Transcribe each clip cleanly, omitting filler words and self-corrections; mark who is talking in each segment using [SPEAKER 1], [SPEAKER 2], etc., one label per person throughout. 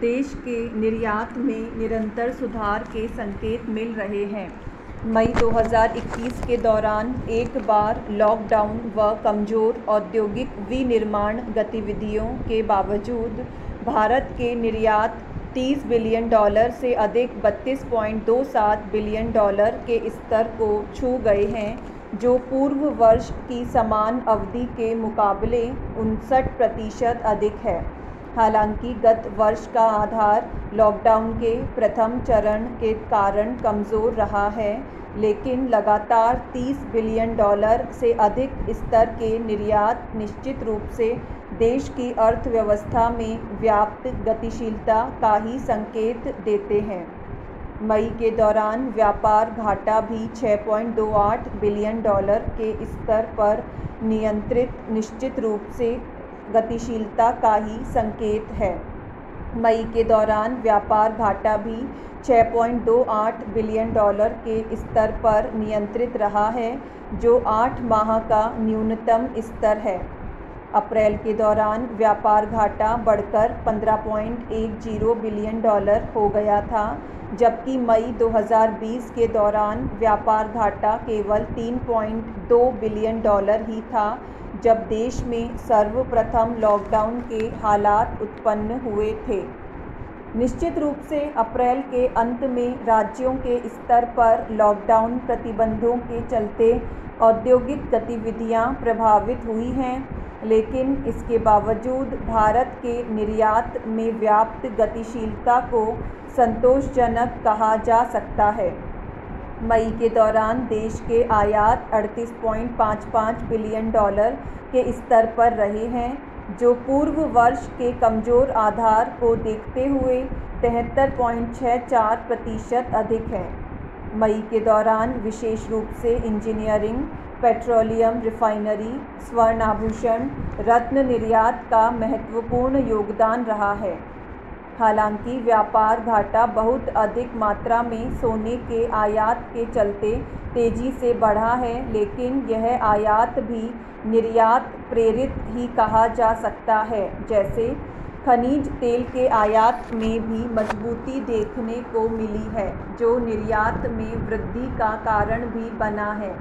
[SPEAKER 1] देश के निर्यात में निरंतर सुधार के संकेत मिल रहे हैं। मई 2021 के दौरान एक बार लॉकडाउन व कमज़ोर औद्योगिक विनिर्माण गतिविधियों के बावजूद भारत के निर्यात $30 बिलियन से अधिक $32.27 बिलियन के स्तर को छू गए हैं, जो पूर्व वर्ष की समान अवधि के मुकाबले 59% अधिक है। हालांकि गत वर्ष का आधार लॉकडाउन के प्रथम चरण के कारण कमज़ोर रहा है, लेकिन लगातार $30 बिलियन से अधिक स्तर के निर्यात निश्चित रूप से देश की अर्थव्यवस्था में व्याप्त गतिशीलता का ही संकेत देते हैं। मई के दौरान व्यापार घाटा भी $6.28 बिलियन के स्तर पर नियंत्रित निश्चित रूप से गतिशीलता का ही संकेत है। मई के दौरान व्यापार घाटा भी $6.28 बिलियन के स्तर पर नियंत्रित रहा है, जो 8 माह का न्यूनतम स्तर है। अप्रैल के दौरान व्यापार घाटा बढ़कर $15.10 बिलियन हो गया था, जबकि मई 2020 के दौरान व्यापार घाटा केवल $3.2 बिलियन ही था, जब देश में सर्वप्रथम लॉकडाउन के हालात उत्पन्न हुए थे। निश्चित रूप से अप्रैल के अंत में राज्यों के स्तर पर लॉकडाउन प्रतिबंधों के चलते औद्योगिक गतिविधियां प्रभावित हुई हैं, लेकिन इसके बावजूद भारत के निर्यात में व्याप्त गतिशीलता को संतोषजनक कहा जा सकता है। मई के दौरान देश के आयात $38.55 बिलियन के स्तर पर रहे हैं, जो पूर्व वर्ष के कमज़ोर आधार को देखते हुए 73.64% अधिक है। मई के दौरान विशेष रूप से इंजीनियरिंग, पेट्रोलियम रिफाइनरी, स्वर्ण आभूषण, रत्न निर्यात का महत्वपूर्ण योगदान रहा है। हालांकि व्यापार घाटा बहुत अधिक मात्रा में सोने के आयात के चलते तेज़ी से बढ़ा है, लेकिन यह आयात भी निर्यात प्रेरित ही कहा जा सकता है। जैसे खनिज तेल के आयात में भी मजबूती देखने को मिली है, जो निर्यात में वृद्धि का कारण भी बना है,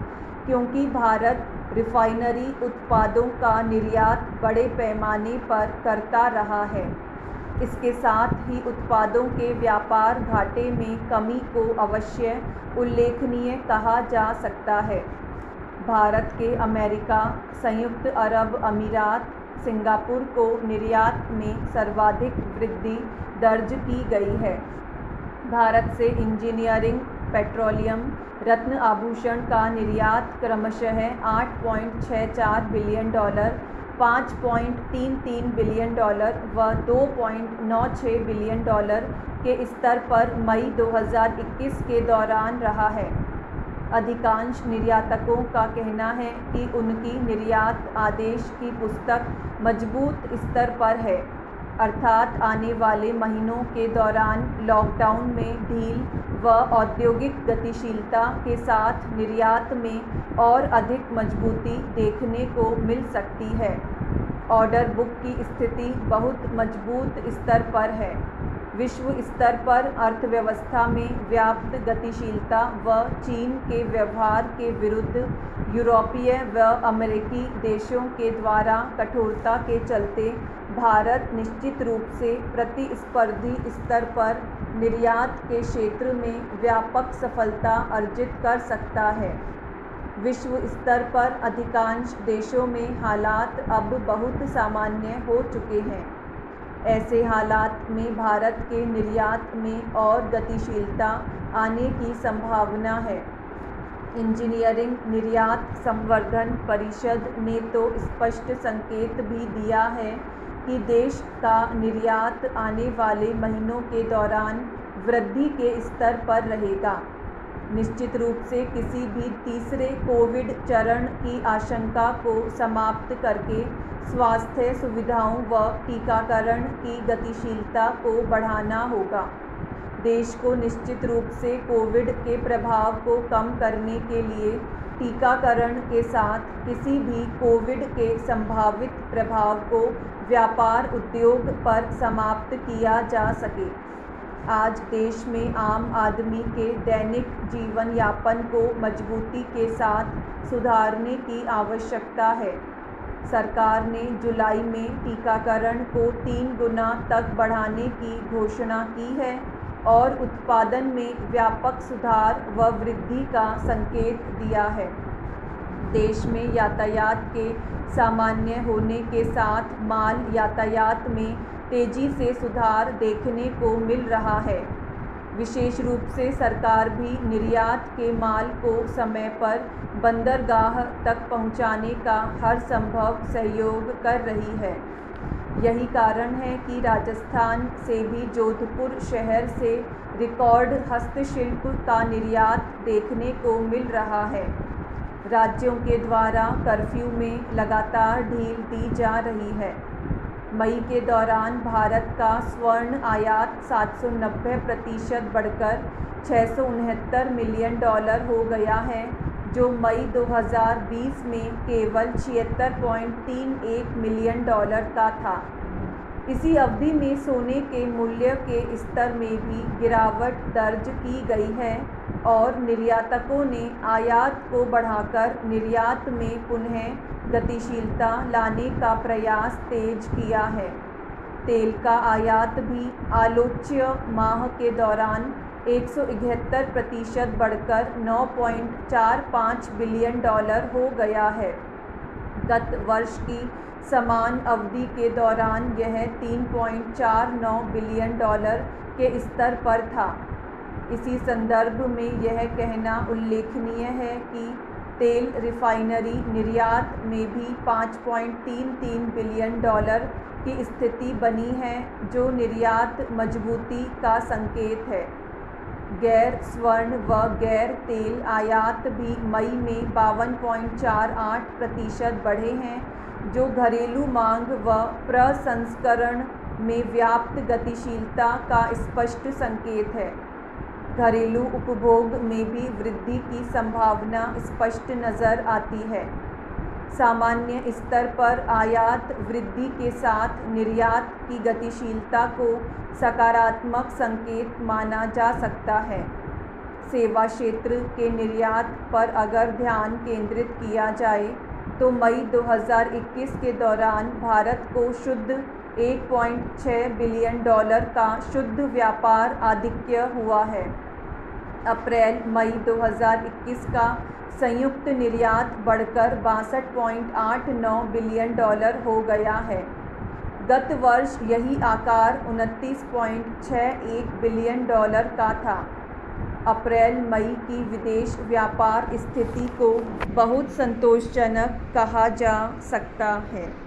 [SPEAKER 1] क्योंकि भारत रिफाइनरी उत्पादों का निर्यात बड़े पैमाने पर करता रहा है। इसके साथ ही उत्पादों के व्यापार घाटे में कमी को अवश्य उल्लेखनीय कहा जा सकता है। भारत के अमेरिका, संयुक्त अरब अमीरात, सिंगापुर को निर्यात में सर्वाधिक वृद्धि दर्ज की गई है। भारत से इंजीनियरिंग, पेट्रोलियम, रत्न आभूषण का निर्यात क्रमशः $8.64 बिलियन, $5.33 बिलियन व $2.96 बिलियन के स्तर पर मई 2021 के दौरान रहा है। अधिकांश निर्यातकों का कहना है कि उनकी निर्यात आदेश की पुस्तक मजबूत स्तर पर है, अर्थात आने वाले महीनों के दौरान लॉकडाउन में ढील व औद्योगिक गतिशीलता के साथ निर्यात में और अधिक मजबूती देखने को मिल सकती है। ऑर्डर बुक की स्थिति बहुत मजबूत स्तर पर है। विश्व स्तर पर अर्थव्यवस्था में व्याप्त गतिशीलता व चीन के व्यवहार के विरुद्ध यूरोपीय व अमेरिकी देशों के द्वारा कठोरता के चलते भारत निश्चित रूप से प्रतिस्पर्धी स्तर पर निर्यात के क्षेत्र में व्यापक सफलता अर्जित कर सकता है। विश्व स्तर पर अधिकांश देशों में हालात अब बहुत सामान्य हो चुके हैं। ऐसे हालात में भारत के निर्यात में और गतिशीलता आने की संभावना है। इंजीनियरिंग निर्यात संवर्धन परिषद ने तो स्पष्ट संकेत भी दिया है कि देश का निर्यात आने वाले महीनों के दौरान वृद्धि के स्तर पर रहेगा। निश्चित रूप से किसी भी तीसरे कोविड चरण की आशंका को समाप्त करके स्वास्थ्य सुविधाओं व टीकाकरण की गतिशीलता को बढ़ाना होगा। देश को निश्चित रूप से कोविड के प्रभाव को कम करने के लिए टीकाकरण के साथ किसी भी कोविड के संभावित प्रभाव को व्यापार उद्योग पर समाप्त किया जा सके। आज देश में आम आदमी के दैनिक जीवन यापन को मजबूती के साथ सुधारने की आवश्यकता है। सरकार ने जुलाई में टीकाकरण को 3 गुना तक बढ़ाने की घोषणा की है और उत्पादन में व्यापक सुधार व वृद्धि का संकेत दिया है। देश में यातायात के सामान्य होने के साथ माल यातायात में तेजी से सुधार देखने को मिल रहा है। विशेष रूप से सरकार भी निर्यात के माल को समय पर बंदरगाह तक पहुंचाने का हर संभव सहयोग कर रही है। यही कारण है कि राजस्थान से भी जोधपुर शहर से रिकॉर्ड हस्तशिल्प का निर्यात देखने को मिल रहा है। राज्यों के द्वारा कर्फ्यू में लगातार ढील दी जा रही है। मई के दौरान भारत का स्वर्ण आयात 790% बढ़कर $669 मिलियन हो गया है, जो मई 2020 में केवल $76.31 मिलियन का था। इसी अवधि में सोने के मूल्य के स्तर में भी गिरावट दर्ज की गई है और निर्यातकों ने आयात को बढ़ाकर निर्यात में पुनः गतिशीलता लाने का प्रयास तेज किया है। तेल का आयात भी आलोच्य माह के दौरान 171% बढ़कर $9.45 बिलियन हो गया है। गत वर्ष की समान अवधि के दौरान यह $3.49 बिलियन के स्तर पर था। इसी संदर्भ में यह कहना उल्लेखनीय है कि तेल रिफाइनरी निर्यात में भी $5.33 बिलियन की स्थिति बनी है, जो निर्यात मजबूती का संकेत है। गैर स्वर्ण व गैर तेल आयात भी मई में 52.48% बढ़े हैं, जो घरेलू मांग व प्रसंस्करण में व्याप्त गतिशीलता का स्पष्ट संकेत है। घरेलू उपभोग में भी वृद्धि की संभावना स्पष्ट नज़र आती है। सामान्य स्तर पर आयात वृद्धि के साथ निर्यात की गतिशीलता को सकारात्मक संकेत माना जा सकता है। सेवा क्षेत्र के निर्यात पर अगर ध्यान केंद्रित किया जाए तो मई 2021 के दौरान भारत को शुद्ध $1.6 बिलियन का शुद्ध व्यापार आधिक्य हुआ है। अप्रैल मई 2021 का संयुक्त निर्यात बढ़कर $62.89 बिलियन हो गया है। गत वर्ष यही आकार $29.61 बिलियन का था। अप्रैल मई की विदेश व्यापार स्थिति को बहुत संतोषजनक कहा जा सकता है।